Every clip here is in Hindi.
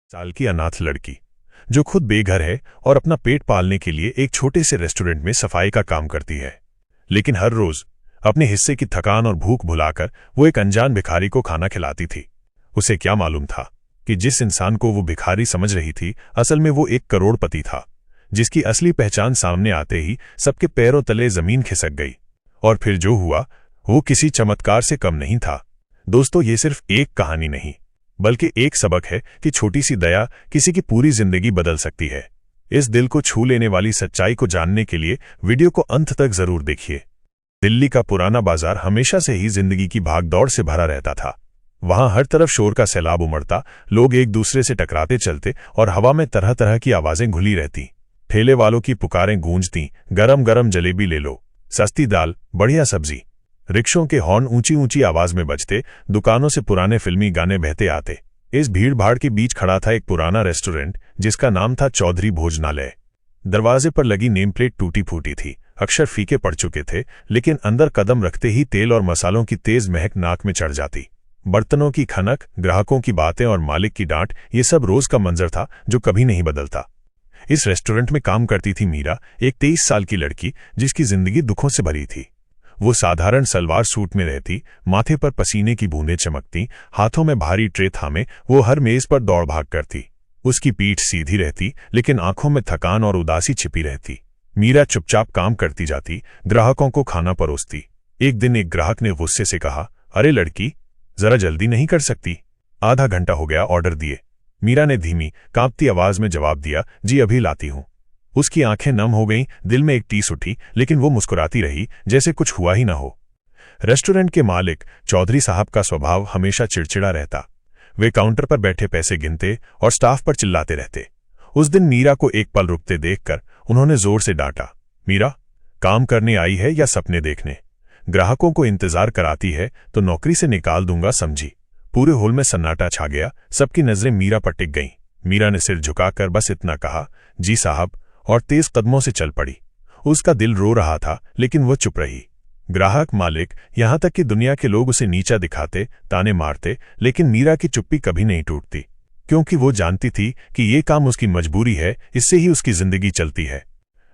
साल की अनाथ लड़की जो खुद बेघर है और अपना पेट पालने के लिए एक छोटे से रेस्टोरेंट में सफाई का काम करती है। लेकिन हर रोज अपने हिस्से की थकान और भूख भुलाकर वो एक अनजान भिखारी को खाना खिलाती थी। उसे क्या मालूम था कि जिस इंसान को वो भिखारी समझ रही थी असल में वो एक करोड़पति था, जिसकी असली पहचान सामने आते ही सबके पैरों तले जमीन खिसक गई। और फिर जो हुआ वो किसी चमत्कार से कम नहीं था। दोस्तों, ये सिर्फ एक कहानी नहीं बल्कि एक सबक है कि छोटी सी दया किसी की पूरी जिंदगी बदल सकती है। इस दिल को छू लेने वाली सच्चाई को जानने के लिए वीडियो को अंत तक जरूर देखिए। दिल्ली का पुराना बाजार हमेशा से ही जिंदगी की भागदौड़ से भरा रहता था। वहां हर तरफ शोर का सैलाब उमड़ता, लोग एक दूसरे से टकराते चलते और हवा में तरह तरह की आवाजें घुली रहती। ठेले वालों की पुकारें गूंजती, गरम गरम जलेबी ले लो, सस्ती दाल, बढ़िया सब्जी। रिक्शों के हॉर्न ऊंची ऊंची आवाज में बजते, दुकानों से पुराने फिल्मी गाने बहते आते। इस भीड़ भाड़ के बीच खड़ा था एक पुराना रेस्टोरेंट जिसका नाम था चौधरी भोजनालय। दरवाजे पर लगी नेम प्लेट टूटी फूटी थी, अक्षर फीके पड़ चुके थे, लेकिन अंदर कदम रखते ही तेल और मसालों की तेज महक नाक में चढ़ जाती। बर्तनों की खनक, ग्राहकों की बातें और मालिक की डांट, ये सब रोज का मंजर था जो कभी नहीं बदलता। इस रेस्टोरेंट में काम करती थी मीरा, एक 23 साल की लड़की जिसकी जिंदगी दुखों से भरी थी। वो साधारण सलवार सूट में रहती, माथे पर पसीने की बूंदें चमकती, हाथों में भारी ट्रे थामे वो हर मेज पर दौड़ भाग करती। उसकी पीठ सीधी रहती लेकिन आंखों में थकान और उदासी छिपी रहती। मीरा चुपचाप काम करती जाती, ग्राहकों को खाना परोसती। एक दिन एक ग्राहक ने गुस्से से कहा, अरे लड़की, जरा जल्दी नहीं कर सकती? आधा घंटा हो गया ऑर्डर दिए। मीरा ने धीमी कांपती आवाज में जवाब दिया, जी अभी लाती हूं। उसकी आंखें नम हो गईं, दिल में एक टीस उठी, लेकिन वो मुस्कुराती रही जैसे कुछ हुआ ही ना हो। रेस्टोरेंट के मालिक चौधरी साहब का स्वभाव हमेशा चिड़चिड़ा रहता। वे काउंटर पर बैठे पैसे गिनते और स्टाफ पर चिल्लाते रहते। उस दिन मीरा को एक पल रुकते देखकर उन्होंने जोर से डांटा, मीरा, काम करने आई है या सपने देखने? ग्राहकों को इंतजार कराती है तो नौकरी से निकाल दूंगा, समझी? पूरे हॉल में सन्नाटा छा गया, सबकी नजरें मीरा पर टिक गईं। मीरा ने सिर झुकाकर बस इतना कहा, जी साहब, और तेज कदमों से चल पड़ी। उसका दिल रो रहा था लेकिन वो चुप रही। ग्राहक, मालिक, यहां तक कि दुनिया के लोग उसे नीचा दिखाते, ताने मारते, लेकिन मीरा की चुप्पी कभी नहीं टूटती, क्योंकि वो जानती थी कि ये काम उसकी मजबूरी है, इससे ही उसकी जिंदगी चलती है।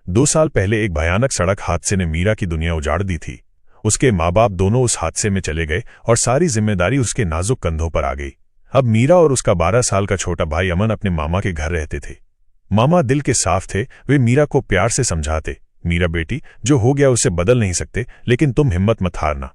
2 साल पहले एक भयानक सड़क हादसे ने मीरा की दुनिया उजाड़ दी थी। उसके माँ बाप दोनों उस हादसे में चले गए और सारी जिम्मेदारी उसके नाजुक कंधों पर आ गई। अब मीरा और उसका 12 साल का छोटा भाई अमन अपने मामा के घर रहते थे। मामा दिल के साफ थे, वे मीरा को प्यार से समझाते, मीरा बेटी, जो हो गया उसे बदल नहीं सकते, लेकिन तुम हिम्मत मत हारना।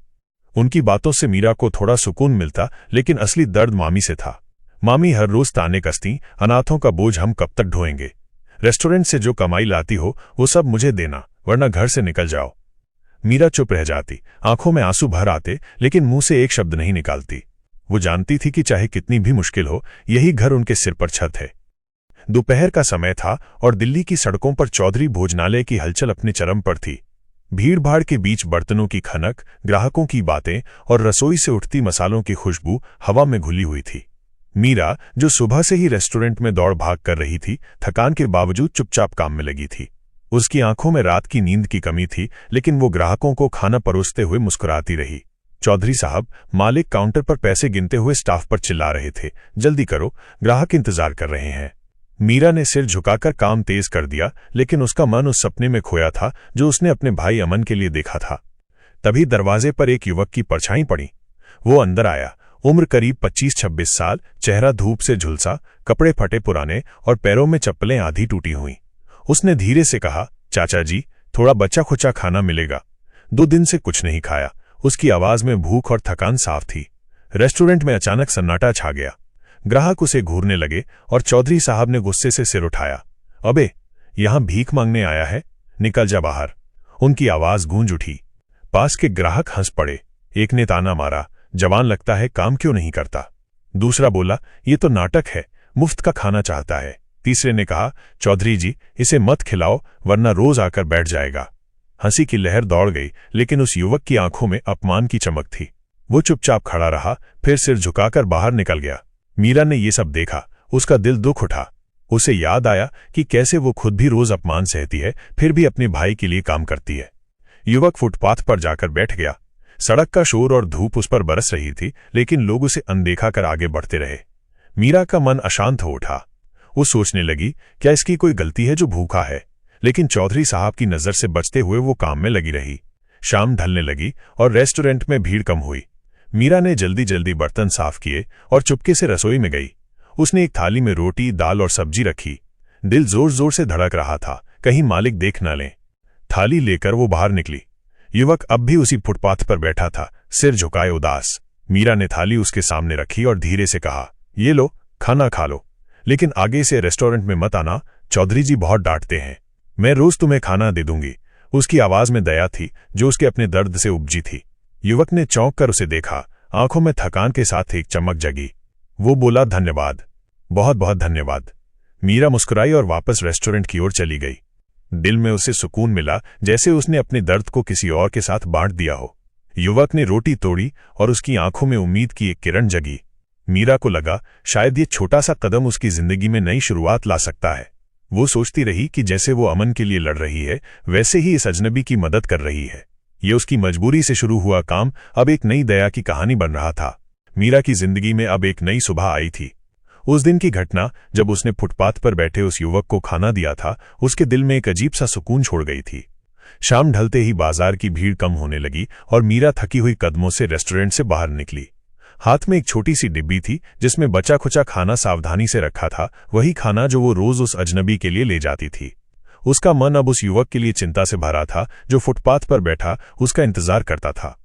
उनकी बातों से मीरा को थोड़ा सुकून मिलता, लेकिन असली दर्द मामी से था। मामी हर रोज ताने कसती, अनाथों का बोझ हम कब तक ढोएंगे? रेस्टोरेंट से जो कमाई लाती हो वो सब मुझे देना, वरना घर से निकल जाओ। मीरा चुप रह जाती, आंखों में आंसू भर आते, लेकिन मुंह से एक शब्द नहीं निकालती। वो जानती थी कि चाहे कितनी भी मुश्किल हो, यही घर उनके सिर पर छत है। दोपहर का समय था और दिल्ली की सड़कों पर चौधरी भोजनालय की हलचल अपने चरम पर थी। भीड़ भाड़ के बीच बर्तनों की खनक, ग्राहकों की बातें और रसोई से उठती मसालों की खुशबू हवा में घुली हुई थी। मीरा, जो सुबह से ही रेस्टोरेंट में दौड़ भाग कर रही थी, थकान के बावजूद चुपचाप काम में लगी थी। उसकी आंखों में रात की नींद की कमी थी, लेकिन वो ग्राहकों को खाना परोसते हुए मुस्कुराती रही। चौधरी साहब, मालिक काउंटर पर पैसे गिनते हुए स्टाफ पर चिल्ला रहे थे, जल्दी करो, ग्राहक इंतजार कर रहे हैं। मीरा ने सिर झुकाकर काम तेज कर दिया, लेकिन उसका मन उस सपने में खोया था जो उसने अपने भाई अमन के लिए देखा था। तभी दरवाजे पर एक युवक की परछाई पड़ी। वो अंदर आया, उम्र करीब 25-26 साल, चेहरा धूप से झुलसा, कपड़े फटे पुराने और पैरों में चप्पलें आधी टूटी हुई। उसने धीरे से कहा, चाचा जी, थोड़ा बचा खुचा खाना मिलेगा? 2 दिन से कुछ नहीं खाया। उसकी आवाज में भूख और थकान साफ थी। रेस्टोरेंट में अचानक सन्नाटा छा गया। ग्राहक उसे घूरने लगे और चौधरी साहब ने गुस्से से सिर उठाया, अबे, यहां भीख मांगने आया है? निकल जा बाहर। उनकी आवाज गूंज उठी। पास के ग्राहक हंस पड़े। एक ने ताना मारा, जवान लगता है, काम क्यों नहीं करता? दूसरा बोला, ये तो नाटक है, मुफ्त का खाना चाहता है। तीसरे ने कहा, चौधरी जी, इसे मत खिलाओ वरना रोज आकर बैठ जाएगा। हंसी की लहर दौड़ गई, लेकिन उस युवक की आंखों में अपमान की चमक थी। वो चुपचाप खड़ा रहा, फिर सिर झुकाकर बाहर निकल गया। मीरा ने ये सब देखा, उसका दिल दुख उठा। उसे याद आया कि कैसे वो खुद भी रोज अपमान सहती है, फिर भी अपने भाई के लिए काम करती है। युवक फुटपाथ पर जाकर बैठ गया। सड़क का शोर और धूप उस पर बरस रही थी, लेकिन लोग उसे अनदेखा कर आगे बढ़ते रहे। मीरा का मन अशांत हो उठा। वो सोचने लगी, क्या इसकी कोई गलती है जो भूखा है? लेकिन चौधरी साहब की नज़र से बचते हुए वो काम में लगी रही। शाम ढलने लगी और रेस्टोरेंट में भीड़ कम हुई। मीरा ने जल्दी जल्दी बर्तन साफ किए और चुपके से रसोई में गई। उसने एक थाली में रोटी, दाल और सब्जी रखी। दिल जोर जोर से धड़क रहा था, कहीं मालिक देख न लें। थाली लेकर वो बाहर निकली। युवक अब भी उसी फुटपाथ पर बैठा था, सिर झुकाए उदास। मीरा ने थाली उसके सामने रखी और धीरे से कहा, ये लो, खाना खा लो, लेकिन आगे से रेस्टोरेंट में मत आना, चौधरी जी बहुत डांटते हैं। मैं रोज तुम्हें खाना दे दूंगी। उसकी आवाज में दया थी जो उसके अपने दर्द से उपजी थी। युवक ने चौंक कर उसे देखा, आंखों में थकान के साथ एक चमक जगी। वो बोला, धन्यवाद, बहुत बहुत धन्यवाद। मीरा मुस्कुराई और वापस रेस्टोरेंट की ओर चली गई। दिल में उसे सुकून मिला, जैसे उसने अपने दर्द को किसी और के साथ बांट दिया हो। युवक ने रोटी तोड़ी और उसकी आंखों में उम्मीद की एक किरण जगी। मीरा को लगा, शायद ये छोटा सा कदम उसकी जिंदगी में नई शुरुआत ला सकता है। वो सोचती रही कि जैसे वो अमन के लिए लड़ रही है, वैसे ही इस अजनबी की मदद कर रही है। ये उसकी मजबूरी से शुरू हुआ काम अब एक नई दया की कहानी बन रहा था। मीरा की जिंदगी में अब एक नई सुबह आई थी। उस दिन की घटना, जब उसने फुटपाथ पर बैठे उस युवक को खाना दिया था, उसके दिल में एक अजीब सा सुकून छोड़ गई थी। शाम ढलते ही बाजार की भीड़ कम होने लगी और मीरा थकी हुई कदमों से रेस्टोरेंट से बाहर निकली। हाथ में एक छोटी सी डिब्बी थी जिसमें बचा खुचा खाना सावधानी से रखा था, वही खाना जो वो रोज उस अजनबी के लिए ले जाती थी। उसका मन अब उस युवक के लिए चिंता से भरा था जो फुटपाथ पर बैठा उसका इंतजार करता था।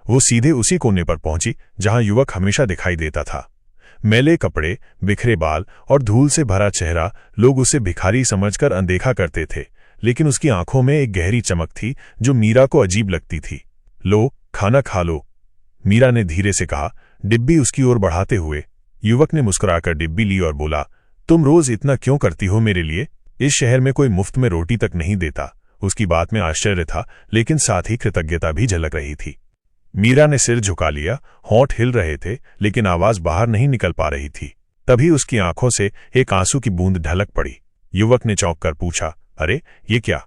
वो सीधे उसी कोने पर पहुंची जहां युवक हमेशा दिखाई देता था। मैले कपड़े, बिखरे बाल और धूल से भरा चेहरा, लोग उसे भिखारी समझकर अनदेखा करते थे, लेकिन उसकी आंखों में एक गहरी चमक थी जो मीरा को अजीब लगती थी। लो, खाना खा लो, मीरा ने धीरे से कहा, डिब्बी उसकी ओर बढ़ाते हुए। युवक ने मुस्कुराकर डिब्बी ली और बोला, तुम रोज इतना क्यों करती हो मेरे लिए? इस शहर में कोई मुफ्त में रोटी तक नहीं देता। उसकी बात में आश्चर्य था, लेकिन साथ ही कृतज्ञता भी झलक रही थी। मीरा ने सिर झुका लिया, होंठ हिल रहे थे, लेकिन आवाज बाहर नहीं निकल पा रही थी। तभी उसकी आंखों से एक आंसू की बूंद ढलक पड़ी। युवक ने चौंक कर पूछा, अरे ये क्या?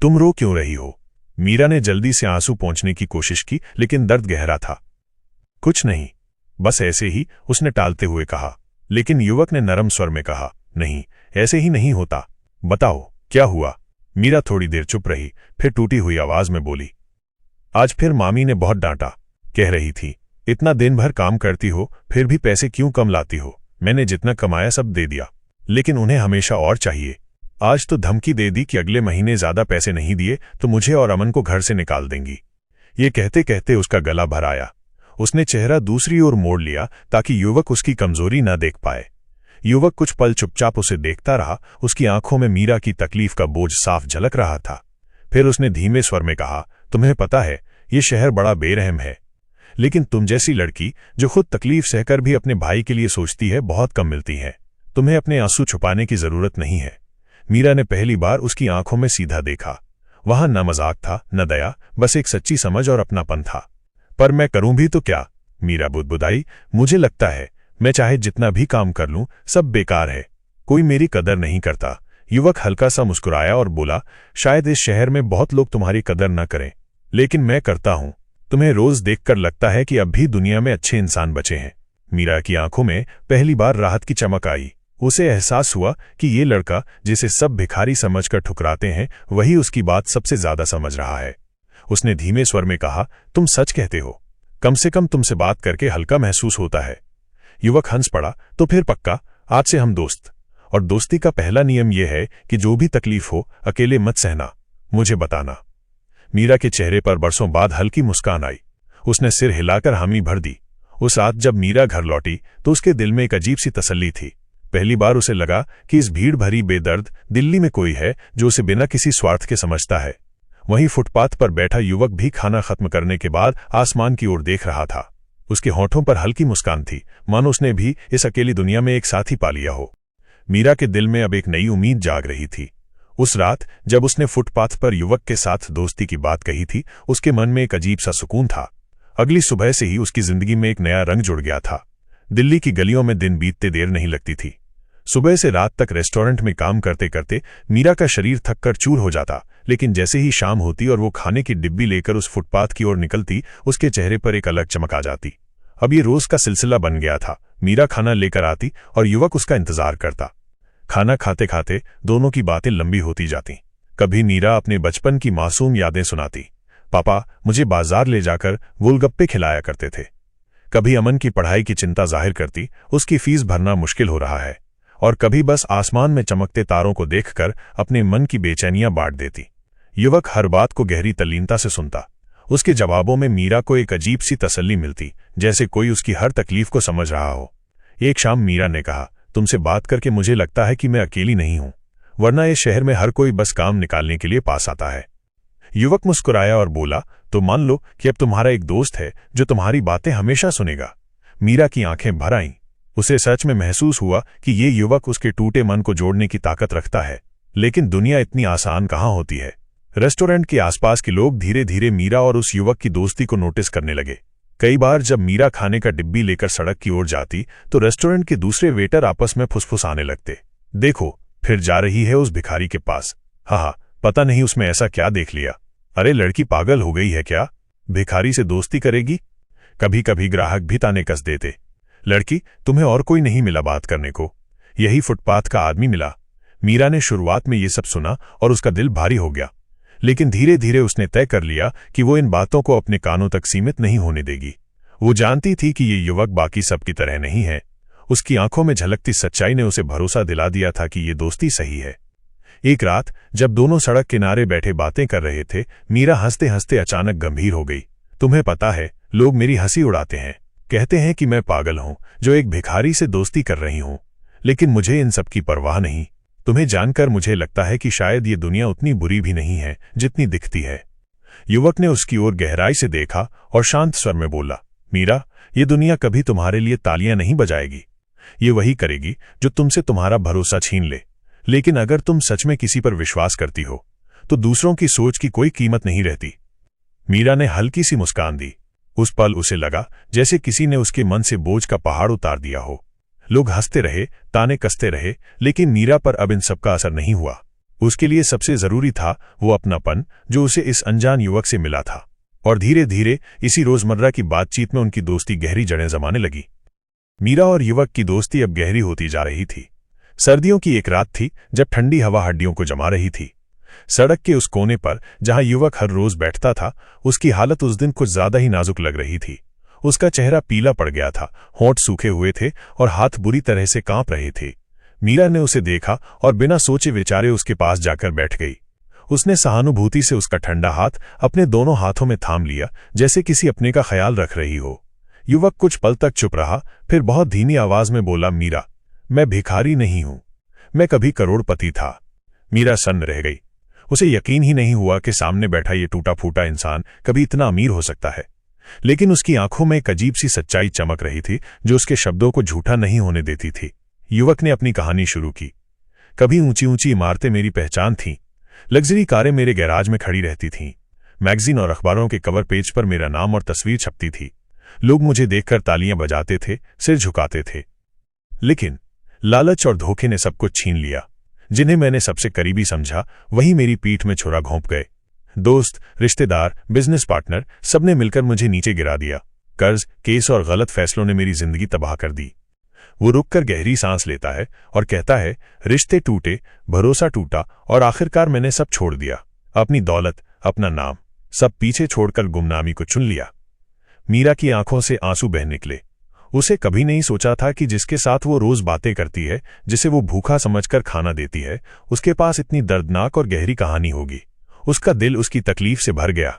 तुम रो क्यों रही हो? मीरा ने जल्दी से आंसू पोंछने की कोशिश की, लेकिन दर्द गहरा था। कुछ नहीं, बस ऐसे ही, उसने टालते हुए कहा। लेकिन युवक ने नरम स्वर में कहा, नहीं, ऐसे ही नहीं होता। बताओ, क्या हुआ? मीरा थोड़ी देर चुप रही, फिर टूटी हुई आवाज में बोली, आज फिर मामी ने बहुत डांटा। कह रही थी, इतना दिन भर काम करती हो, फिर भी पैसे क्यों कम लाती हो? मैंने जितना कमाया सब दे दिया, लेकिन उन्हें हमेशा और चाहिए। आज तो धमकी दे दी कि अगले महीने ज्यादा पैसे नहीं दिए तो मुझे और अमन को घर से निकाल देंगी। ये कहते कहते उसका गला भर आया। उसने चेहरा दूसरी ओर मोड़ लिया ताकि युवक उसकी कमजोरी न देख पाए। युवक कुछ पल चुपचाप उसे देखता रहा। उसकी आंखों में मीरा की तकलीफ का बोझ साफ झलक रहा था। फिर उसने धीमे स्वर में कहा, तुम्हें पता है, ये शहर बड़ा बेरहम है, लेकिन तुम जैसी लड़की जो खुद तकलीफ सहकर भी अपने भाई के लिए सोचती है, बहुत कम मिलती है। तुम्हें अपने आंसू छुपाने की जरूरत नहीं है। मीरा ने पहली बार उसकी आंखों में सीधा देखा। वहां न मजाक था, न दया, बस एक सच्ची समझ और अपनापन था। पर मैं करूं भी तो क्या? मीरा बुदबुदाई, मुझे लगता है मैं चाहे जितना भी काम कर लूं, सब बेकार है। कोई मेरी कदर नहीं करता। युवक हल्का सा मुस्कुराया और बोला, शायद इस शहर में बहुत लोग तुम्हारी कदर न करें, लेकिन मैं करता हूं। तुम्हें रोज देखकर लगता है कि अब भी दुनिया में अच्छे इंसान बचे हैं। मीरा की आंखों में पहली बार राहत की चमक आई। उसे एहसास हुआ कि ये लड़का, जिसे सब भिखारी समझकर ठुकराते हैं, वही उसकी बात सबसे ज्यादा समझ रहा है। उसने धीमे स्वर में कहा, तुम सच कहते हो। कम से कम तुमसे बात करके हल्का महसूस होता है। युवक हंस पड़ा, तो फिर पक्का, आज से हम दोस्त। और दोस्ती का पहला नियम यह है कि जो भी तकलीफ हो, अकेले मत सहना, मुझे बताना। मीरा के चेहरे पर बरसों बाद हल्की मुस्कान आई। उसने सिर हिलाकर हामी भर दी। उस रात जब मीरा घर लौटी तो उसके दिल में एक अजीब सी तसल्ली थी। पहली बार उसे लगा कि इस भीड़ भरी बेदर्द दिल्ली में कोई है जो उसे बिना किसी स्वार्थ के समझता है। वहीं फुटपाथ पर बैठा युवक भी खाना खत्म करने के बाद आसमान की ओर देख रहा था। उसके होठों पर हल्की मुस्कान थी, मानो उसने भी इस अकेली दुनिया में एक साथी पा लिया हो। मीरा के दिल में अब एक नई उम्मीद जाग रही थी। उस रात जब उसने फुटपाथ पर युवक के साथ दोस्ती की बात कही थी, उसके मन में एक अजीब सा सुकून था। अगली सुबह से ही उसकी जिंदगी में एक नया रंग जुड़ गया था। दिल्ली की गलियों में दिन बीतते देर नहीं लगती थी। सुबह से रात तक रेस्टोरेंट में काम करते करते मीरा का शरीर थककर चूर हो जाता, लेकिन जैसे ही शाम होती और वो खाने की डिब्बी लेकर उस फुटपाथ की ओर निकलती, उसके चेहरे पर एक अलग चमक आ जाती। अब ये रोज का सिलसिला बन गया था। मीरा खाना लेकर आती और युवक उसका इंतजार करता। खाना खाते खाते दोनों की बातें लंबी होती जाती। कभी मीरा अपने बचपन की मासूम यादें सुनाती, पापा मुझे बाजार ले जाकर गोलगप्पे खिलाया करते थे। कभी अमन की पढ़ाई की चिंता जाहिर करती, उसकी फीस भरना मुश्किल हो रहा है। और कभी बस आसमान में चमकते तारों को देखकर अपने मन की बेचैनियां बांट देती। युवक हर बात को गहरी तल्लीनता से सुनता। उसके जवाबों में मीरा को एक अजीब सी तसल्ली मिलती, जैसे कोई उसकी हर तकलीफ को समझ रहा हो। एक शाम मीरा ने कहा, तुमसे बात करके मुझे लगता है कि मैं अकेली नहीं हूं, वरना इस शहर में हर कोई बस काम निकालने के लिए पास आता है। युवक मुस्कुराया और बोला, तो मान लो कि अब तुम्हारा एक दोस्त है जो तुम्हारी बातें हमेशा सुनेगा। मीरा की आंखें भर आईं। उसे सच में महसूस हुआ कि ये युवक उसके टूटे मन को जोड़ने की ताकत रखता है। लेकिन दुनिया इतनी आसान कहाँ होती है। रेस्टोरेंट के आसपास के लोग धीरे धीरे मीरा और उस युवक की दोस्ती को नोटिस करने लगे। कई बार जब मीरा खाने का डिब्बी लेकर सड़क की ओर जाती तो रेस्टोरेंट के दूसरे वेटर आपस में फुसफुसाने लगते, देखो फिर जा रही है उस भिखारी के पास। हाँ, पता नहीं उसमें ऐसा क्या देख लिया। अरे लड़की पागल हो गई है क्या, भिखारी से दोस्ती करेगी। कभी कभी ग्राहक भी ताने कस देते, लड़की तुम्हें और कोई नहीं मिला बात करने को, यही फुटपाथ का आदमी मिला। मीरा ने शुरुआत में ये सब सुना और उसका दिल भारी हो गया, लेकिन धीरे धीरे उसने तय कर लिया कि वो इन बातों को अपने कानों तक सीमित नहीं होने देगी। वो जानती थी कि ये युवक बाकी सब की तरह नहीं है। उसकी आंखों में झलकती सच्चाई ने उसे भरोसा दिला दिया था कि ये दोस्ती सही है। एक रात जब दोनों सड़क किनारे बैठे बातें कर रहे थे, मीरा हंसते हंसते अचानक गंभीर हो गई। तुम्हें पता है, लोग मेरी हंसी उड़ाते हैं, कहते हैं कि मैं पागल हूं जो एक भिखारी से दोस्ती कर रही हूं, लेकिन मुझे इन सब की परवाह नहीं। तुम्हें जानकर मुझे लगता है कि शायद ये दुनिया उतनी बुरी भी नहीं है जितनी दिखती है। युवक ने उसकी ओर गहराई से देखा और शांत स्वर में बोला, मीरा, ये दुनिया कभी तुम्हारे लिए तालियां नहीं बजाएगी। ये वही करेगी जो तुमसे तुम्हारा भरोसा छीन ले। लेकिन अगर तुम सच में किसी पर विश्वास करती हो तो दूसरों की सोच की कोई कीमत नहीं रहती। मीरा ने हल्की सी मुस्कान दी। उस पल उसे लगा जैसे किसी ने उसके मन से बोझ का पहाड़ उतार दिया हो। लोग हंसते रहे, ताने कसते रहे, लेकिन मीरा पर अब इन सबका असर नहीं हुआ। उसके लिए सबसे जरूरी था वो अपनापन जो उसे इस अनजान युवक से मिला था। और धीरे धीरे इसी रोजमर्रा की बातचीत में उनकी दोस्ती गहरी जड़ें जमाने लगी। मीरा और युवक की दोस्ती अब गहरी होती जा रही थी। सर्दियों की एक रात थी जब ठंडी हवा हड्डियों को जमा रही थी। सड़क के उस कोने पर जहां युवक हर रोज बैठता था, उसकी हालत उस दिन कुछ ज्यादा ही नाजुक लग रही थी। उसका चेहरा पीला पड़ गया था, होंठ सूखे हुए थे और हाथ बुरी तरह से कांप रहे थे। मीरा ने उसे देखा और बिना सोचे विचारे उसके पास जाकर बैठ गई। उसने सहानुभूति से उसका ठंडा हाथ अपने दोनों हाथों में थाम लिया, जैसे किसी अपने का ख्याल रख रही हो। युवक कुछ पल तक चुप रहा, फिर बहुत धीमी आवाज में बोला, मीरा, मैं भिखारी नहीं हूं, मैं कभी करोड़पति था। मीरा सन्न रह गई। उसे यकीन ही नहीं हुआ कि सामने बैठा ये टूटा फूटा इंसान कभी इतना अमीर हो सकता है। लेकिन उसकी आंखों में एक अजीब सी सच्चाई चमक रही थी जो उसके शब्दों को झूठा नहीं होने देती थी। युवक ने अपनी कहानी शुरू की। कभी ऊंची ऊंची इमारतें मेरी पहचान थीं, लग्जरी कारें मेरे गैराज में खड़ी रहती थीं, मैगजीन और अखबारों के कवर पेज पर मेरा नाम और तस्वीर छपती थी। लोग मुझे देखकर तालियां बजाते थे, सिर झुकाते थे। लेकिन लालच और धोखे ने सब कुछ छीन लिया। जिन्हें मैंने सबसे करीबी समझा वही मेरी पीठ में छुरा घोंप गए। दोस्त, रिश्तेदार, बिजनेस पार्टनर, सबने मिलकर मुझे नीचे गिरा दिया। कर्ज, केस और गलत फैसलों ने मेरी जिंदगी तबाह कर दी। वो रुककर गहरी सांस लेता है और कहता है, रिश्ते टूटे, भरोसा टूटा और आखिरकार मैंने सब छोड़ दिया। अपनी दौलत, अपना नाम, सब पीछे छोड़कर गुमनामी को चुन लिया। मीरा की आंखों से आंसू बह निकले। उसे कभी नहीं सोचा था कि जिसके साथ वो रोज बातें करती है, जिसे वो भूखा समझकर खाना देती है, उसके पास इतनी दर्दनाक और गहरी कहानी होगी। उसका दिल उसकी तकलीफ से भर गया।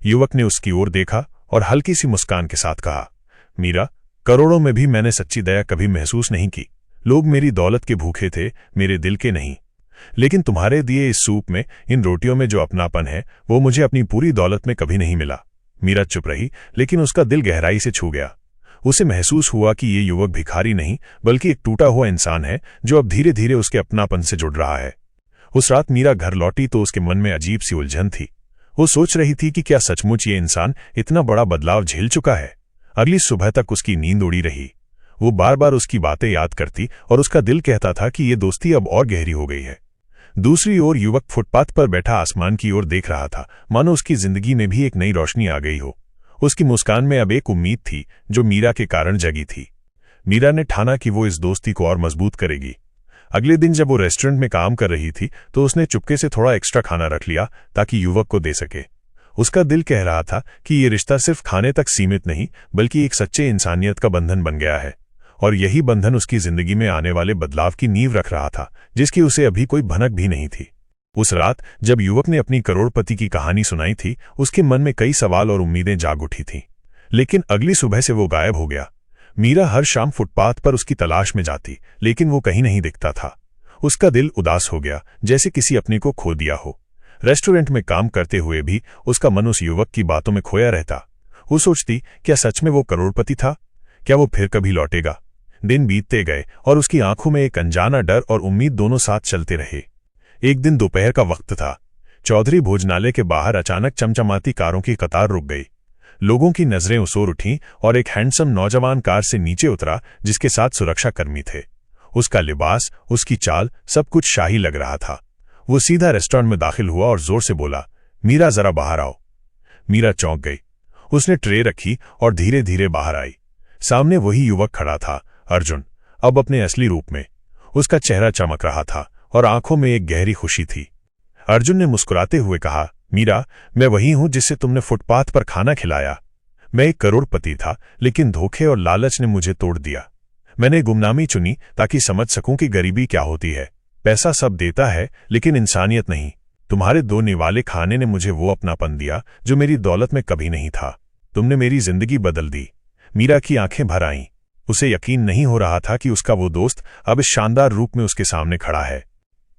युवक ने उसकी ओर देखा और हल्की सी मुस्कान के साथ कहा, मीरा, करोड़ों में भी मैंने सच्ची दया कभी महसूस नहीं की। लोग मेरी दौलत के भूखे थे, मेरे दिल के नहीं। लेकिन तुम्हारे दिए इस सूप में, इन रोटियों में जो अपनापन है, वो मुझे अपनी पूरी दौलत में कभी नहीं मिला। मीरा चुप रही, लेकिन उसका दिल गहराई से छू गया। उसे महसूस हुआ कि ये युवक भिखारी नहीं बल्कि एक टूटा हुआ इंसान है जो अब धीरे धीरे उसके अपनापन से जुड़ रहा है। उस रात मीरा घर लौटी तो उसके मन में अजीब सी उलझन थी। वो सोच रही थी कि क्या सचमुच ये इंसान इतना बड़ा बदलाव झेल चुका है। अगली सुबह तक उसकी नींद उड़ी रही। वो बार बार उसकी बातें याद करती और उसका दिल कहता था कि ये दोस्ती अब और गहरी हो गई है। दूसरी ओर युवक फुटपाथ पर बैठा आसमान की ओर देख रहा था, मानो उसकी जिंदगी में भी एक नई रोशनी आ गई हो। उसकी मुस्कान में अब एक उम्मीद थी जो मीरा के कारण जगी थी। मीरा ने ठाना कि वो इस दोस्ती को और मजबूत करेगी। अगले दिन जब वो रेस्टोरेंट में काम कर रही थी तो उसने चुपके से थोड़ा एक्स्ट्रा खाना रख लिया ताकि युवक को दे सके। उसका दिल कह रहा था कि ये रिश्ता सिर्फ खाने तक सीमित नहीं बल्कि एक सच्चे इंसानियत का बंधन बन गया है, और यही बंधन उसकी जिंदगी में आने वाले बदलाव की नींव रख रहा था जिसकी उसे अभी कोई भनक भी नहीं थी। उस रात जब युवक ने अपनी करोड़पति की कहानी सुनाई थी, उसके मन में कई सवाल और उम्मीदें जाग उठी थीं। लेकिन अगली सुबह से वो गायब हो गया। मीरा हर शाम फुटपाथ पर उसकी तलाश में जाती, लेकिन वो कहीं नहीं दिखता था। उसका दिल उदास हो गया, जैसे किसी अपने को खो दिया हो। रेस्टोरेंट में काम करते हुए भी उसका मन उस युवक की बातों में खोया रहता। वो सोचती, क्या सच में वो करोड़पति था? क्या वो फिर कभी लौटेगा? दिन बीतते गए और उसकी आंखों में एक अनजाना डर और उम्मीद दोनों साथ चलते रहे। एक दिन दोपहर का वक्त था। चौधरी भोजनालय के बाहर अचानक चमचमाती कारों की कतार रुक गई। लोगों की नजरें उस ओर उठीं और एक हैंडसम नौजवान कार से नीचे उतरा जिसके साथ सुरक्षाकर्मी थे। उसका लिबास, उसकी चाल, सब कुछ शाही लग रहा था। वो सीधा रेस्टोरेंट में दाखिल हुआ और जोर से बोला, मीरा जरा बाहर आओ। मीरा चौंक गई। उसने ट्रे रखी और धीरे धीरे बाहर आई। सामने वही युवक खड़ा था, अर्जुन, अब अपने असली रूप में। उसका चेहरा चमक रहा था और आंखों में एक गहरी खुशी थी। अर्जुन ने मुस्कुराते हुए कहा, मीरा, मैं वही हूं जिससे तुमने फुटपाथ पर खाना खिलाया। मैं एक करोड़पति था, लेकिन धोखे और लालच ने मुझे तोड़ दिया। मैंने गुमनामी चुनी ताकि समझ सकूं कि गरीबी क्या होती है। पैसा सब देता है, लेकिन इंसानियत नहीं। तुम्हारे दो निवाले खाने ने मुझे वो अपनापन दिया जो मेरी दौलत में कभी नहीं था। तुमने मेरी जिंदगी बदल दी। मीरा की आंखें भर आईं। उसे यकीन नहीं हो रहा था कि उसका वो दोस्त अब इस शानदार रूप में उसके सामने खड़ा है।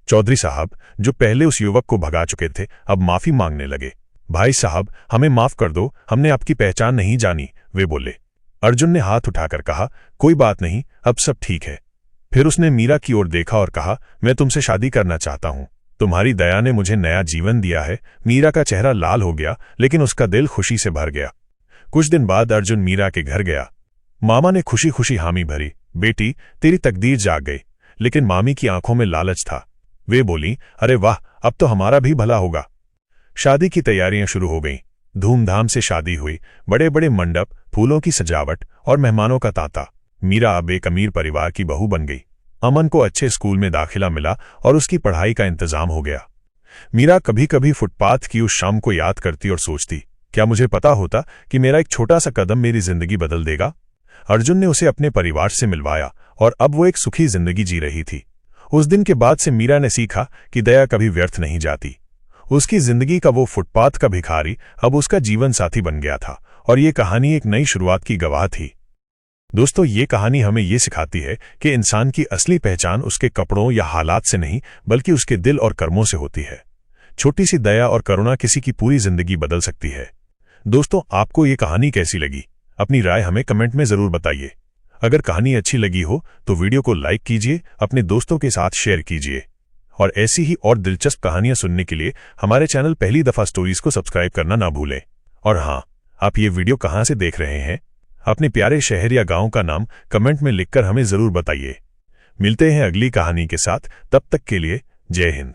चौधरी साहब, जो पहले उस युवक को भगा चुके थे, अब माफी मांगने लगे। भाई साहब, हमें माफ कर दो, हमने आपकी पहचान नहीं जानी, वे बोले। अर्जुन ने हाथ उठाकर कहा, कोई बात नहीं, अब सब ठीक है। फिर उसने मीरा की ओर देखा और कहा, मैं तुमसे शादी करना चाहता हूं। तुम्हारी दया ने मुझे नया जीवन दिया है। मीरा का चेहरा लाल हो गया, लेकिन उसका दिल खुशी से भर गया। कुछ दिन बाद अर्जुन मीरा के घर गया। मामा ने खुशी खुशी हामी भरी, बेटी, तेरी तकदीर जाग गई। लेकिन मामी की आंखों में लालच था। वे बोली, अरे वाह, अब तो हमारा भी भला होगा। शादी की तैयारियां शुरू हो गईं। धूमधाम से शादी हुई। बड़े बड़े मंडप, फूलों की सजावट और मेहमानों का तांता। मीरा अब एक अमीर परिवार की बहू बन गई। अमन को अच्छे स्कूल में दाखिला मिला और उसकी पढ़ाई का इंतजाम हो गया। मीरा कभी कभी फुटपाथ की उस शाम को याद करती और सोचती, क्या मुझे पता होता कि मेरा एक छोटा सा कदम मेरी जिंदगी बदल देगा। अर्जुन ने उसे अपने परिवार से मिलवाया और अब वो एक सुखी जिंदगी जी रही थी। उस दिन के बाद से मीरा ने सीखा कि दया कभी व्यर्थ नहीं जाती। उसकी जिंदगी का वो फुटपाथ का भिखारी अब उसका जीवन साथी बन गया था, और ये कहानी एक नई शुरुआत की गवाह थी। दोस्तों, ये कहानी हमें ये सिखाती है कि इंसान की असली पहचान उसके कपड़ों या हालात से नहीं बल्कि उसके दिल और कर्मों से होती है। छोटी सी दया और करुणा किसी की पूरी जिंदगी बदल सकती है। दोस्तों, आपको ये कहानी कैसी लगी? अपनी राय हमें कमेंट में जरूर बताइए। अगर कहानी अच्छी लगी हो तो वीडियो को लाइक कीजिए, अपने दोस्तों के साथ शेयर कीजिए, और ऐसी ही और दिलचस्प कहानियां सुनने के लिए हमारे चैनल पहली दफा स्टोरीज को सब्सक्राइब करना ना भूलें। और हाँ, आप ये वीडियो कहाँ से देख रहे हैं? अपने प्यारे शहर या गांव का नाम कमेंट में लिखकर हमें जरूर बताइए। मिलते हैं अगली कहानी के साथ, तब तक के लिए जय हिंद।